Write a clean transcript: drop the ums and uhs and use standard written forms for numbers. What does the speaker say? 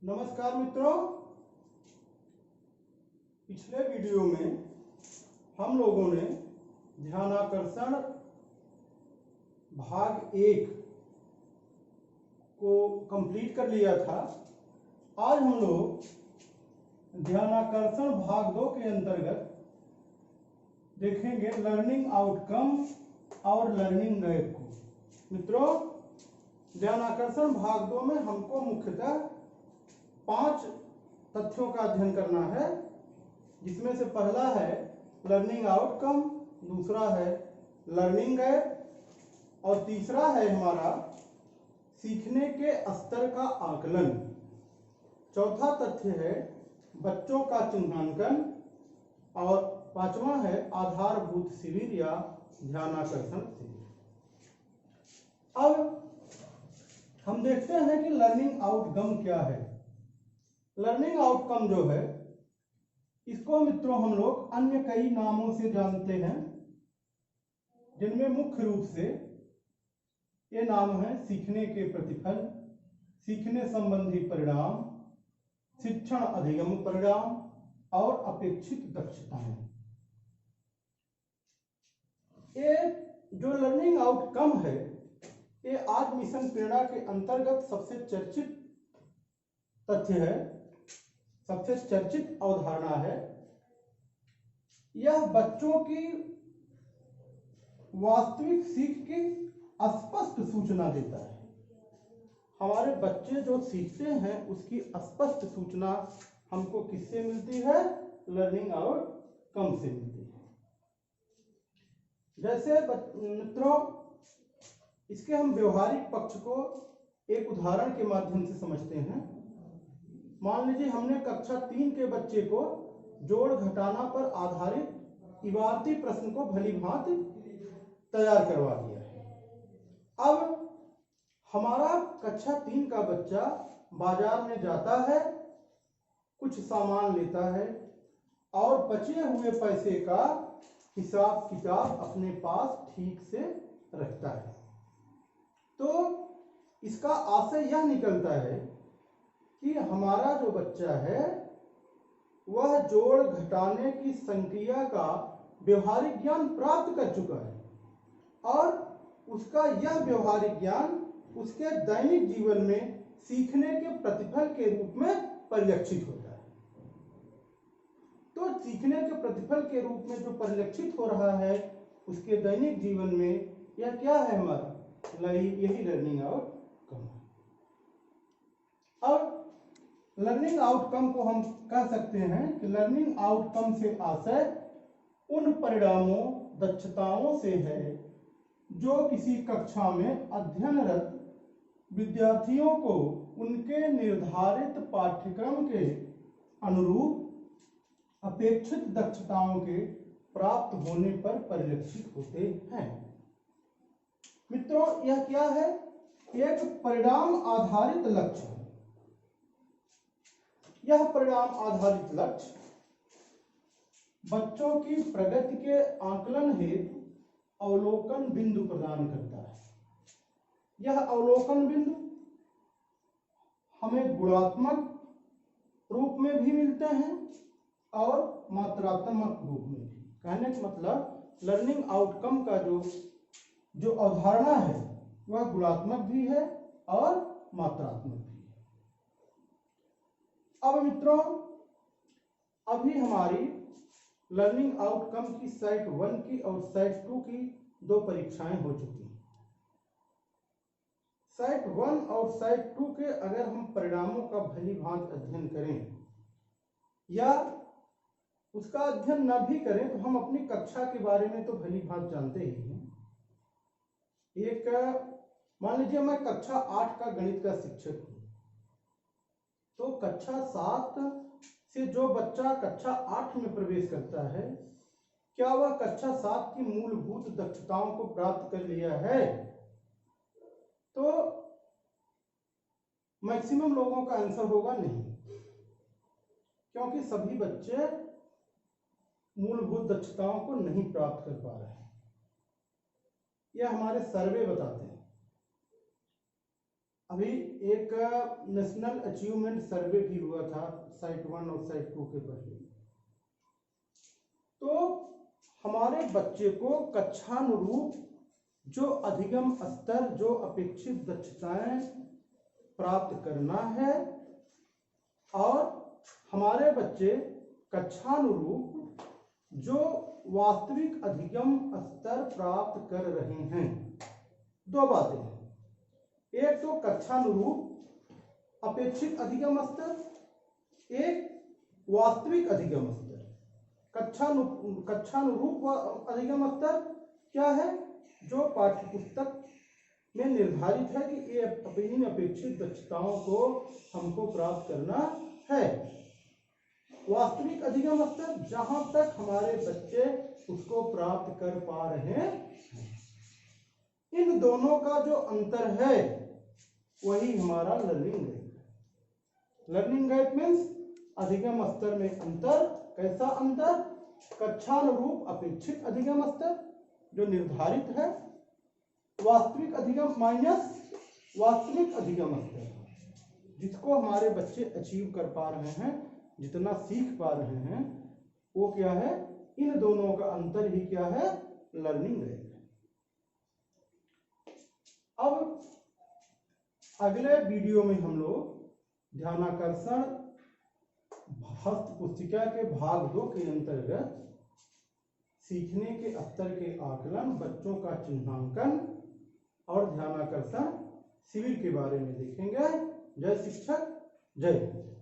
नमस्कार मित्रों, पिछले वीडियो में हम लोगों ने ध्यानाकर्षण भाग 1 को कंप्लीट कर लिया था। आज हम लोग ध्यानाकर्षण भाग 2 के अंतर्गत देखेंगे लर्निंग आउटकम और लर्निंग गैप को। मित्रों, ध्यानाकर्षण भाग 2 में हमको मुख्यतः 5 तथ्यों का अध्ययन करना है, जिसमें से पहला है लर्निंग आउटकम, दूसरा है लर्निंग गैप और तीसरा है हमारा सीखने के स्तर का आकलन। चौथा तथ्य है बच्चों का चिन्हांकन और पांचवा है आधारभूत शिविर या ध्यानाकर्षण शिविर। अब हम देखते हैं कि लर्निंग आउटकम क्या है। लर्निंग आउटकम जो है, इसको मित्रों हम लोग अन्य कई नामों से जानते हैं, जिनमें मुख्य रूप से ये नाम है सीखने के प्रतिफल, सीखने संबंधी परिणाम, शिक्षण अधिगम परिणाम और अपेक्षित दक्षताएं। ये जो लर्निंग आउटकम है, ये आज मिशन प्रेरणा के अंतर्गत सबसे चर्चित तथ्य है, सबसे चर्चित अवधारणा है। यह बच्चों की वास्तविक सीख की स्पष्ट सूचना देता है। हमारे बच्चे जो सीखते हैं उसकी स्पष्ट सूचना हमको किससे मिलती है? लर्निंग आउटकम से मिलती है। जैसे मित्रों, इसके हम व्यवहारिक पक्ष को एक उदाहरण के माध्यम से समझते हैं। मान लीजिए हमने कक्षा 3 के बच्चे को जोड़ घटाना पर आधारित इबारती प्रश्न को भली भांति तैयार करवा दिया है। अब हमारा कक्षा 3 का बच्चा बाजार में जाता है, कुछ सामान लेता है और बचे हुए पैसे का हिसाब किताब अपने पास ठीक से रखता है। तो इसका आशय यह निकलता है कि हमारा जो बच्चा है वह जोड़ घटाने की संक्रिया का व्यवहारिक ज्ञान प्राप्त कर चुका है और उसका यह व्यवहारिक ज्ञान उसके दैनिक जीवन में सीखने के प्रतिफल के रूप में परिलक्षित होता है। तो सीखने के प्रतिफल के रूप में जो परिलक्षित हो रहा है उसके दैनिक जीवन में, यह क्या है? हमारा यही लर्निंग आउटकम है। अब लर्निंग आउटकम को हम कह सकते हैं कि लर्निंग आउटकम से आशय उन परिणामों, दक्षताओं से है जो किसी कक्षा में अध्ययनरत विद्यार्थियों को उनके निर्धारित पाठ्यक्रम के अनुरूप अपेक्षित दक्षताओं के प्राप्त होने पर परिलक्षित होते हैं। मित्रों, यह क्या है? एक परिणाम आधारित लक्ष्य है। यह परिणाम आधारित लक्ष्य बच्चों की प्रगति के आकलन हेतु अवलोकन बिंदु प्रदान करता है। यह अवलोकन बिंदु हमें गुणात्मक रूप में भी मिलते हैं और मात्रात्मक रूप में भी। कहने का मतलब लर्निंग आउटकम का जो अवधारणा है वह गुणात्मक भी है और मात्रात्मक भी है। अब मित्रों, अभी हमारी लर्निंग आउटकम की सेट 1 की और सेट 2 की 2 परीक्षाएं हो चुकी हैं। सेट 1 और सेट 2 के अगर हम परिणामों का भली भांति अध्ययन करें या उसका अध्ययन न भी करें तो हम अपनी कक्षा के बारे में तो भली भांति जानते ही हैं। मान लीजिए मैं कक्षा 8 का गणित का शिक्षक हूं, तो कक्षा 7 से जो बच्चा कक्षा 8 में प्रवेश करता है, क्या वह कक्षा 7 की मूलभूत दक्षताओं को प्राप्त कर लिया है? तो मैक्सिमम लोगों का आंसर होगा नहीं, क्योंकि सभी बच्चे मूलभूत दक्षताओं को नहीं प्राप्त कर पा रहे हैं। यह हमारे सर्वे बताते हैं। अभी एक नेशनल अचीवमेंट सर्वे भी हुआ था साइट 1 और साइट 2 के पहले। तो हमारे बच्चे को कक्षानुरूप जो अधिगम स्तर, जो अपेक्षित दक्षताएं प्राप्त करना है, और हमारे बच्चे कक्षानुरूप जो वास्तविक अधिगम स्तर प्राप्त कर रहे हैं। दो बातें हैं, एक तो कक्षानुरूप अपेक्षित अधिगम स्तर, एक वास्तविक अधिगम स्तर। कक्षानुरूप अधिगम स्तर क्या है? जो पाठ्यपुस्तक में निर्धारित है कि ये इन अपेक्षित दक्षताओं को हमको प्राप्त करना है। वास्तविक अधिगम स्तर, जहां तक हमारे बच्चे उसको प्राप्त कर पा रहे हैं। इन दोनों का जो अंतर है वही हमारा learning gap. Learning gap means अधिगम स्तर में अंतर। कैसा अंतर? कक्षानुरूप अपेक्षित अधिगम स्तर जो निर्धारित है, वास्तविक अधिगम माइनस वास्तविक अधिगम स्तर, जिसको हमारे बच्चे अचीव कर पा रहे हैं, जितना सीख पा रहे हैं, वो क्या है? इन दोनों का अंतर ही क्या है? Learning gap. अब अगले वीडियो में हम लोग ध्यानाकर्षण हस्त पुस्तिका के भाग 2 के अंतर्गत सीखने के स्तर के आकलन, बच्चों का चिन्हांकन और ध्यानाकर्षण शिविर के बारे में देखेंगे। जय शिक्षक, जय हिंद।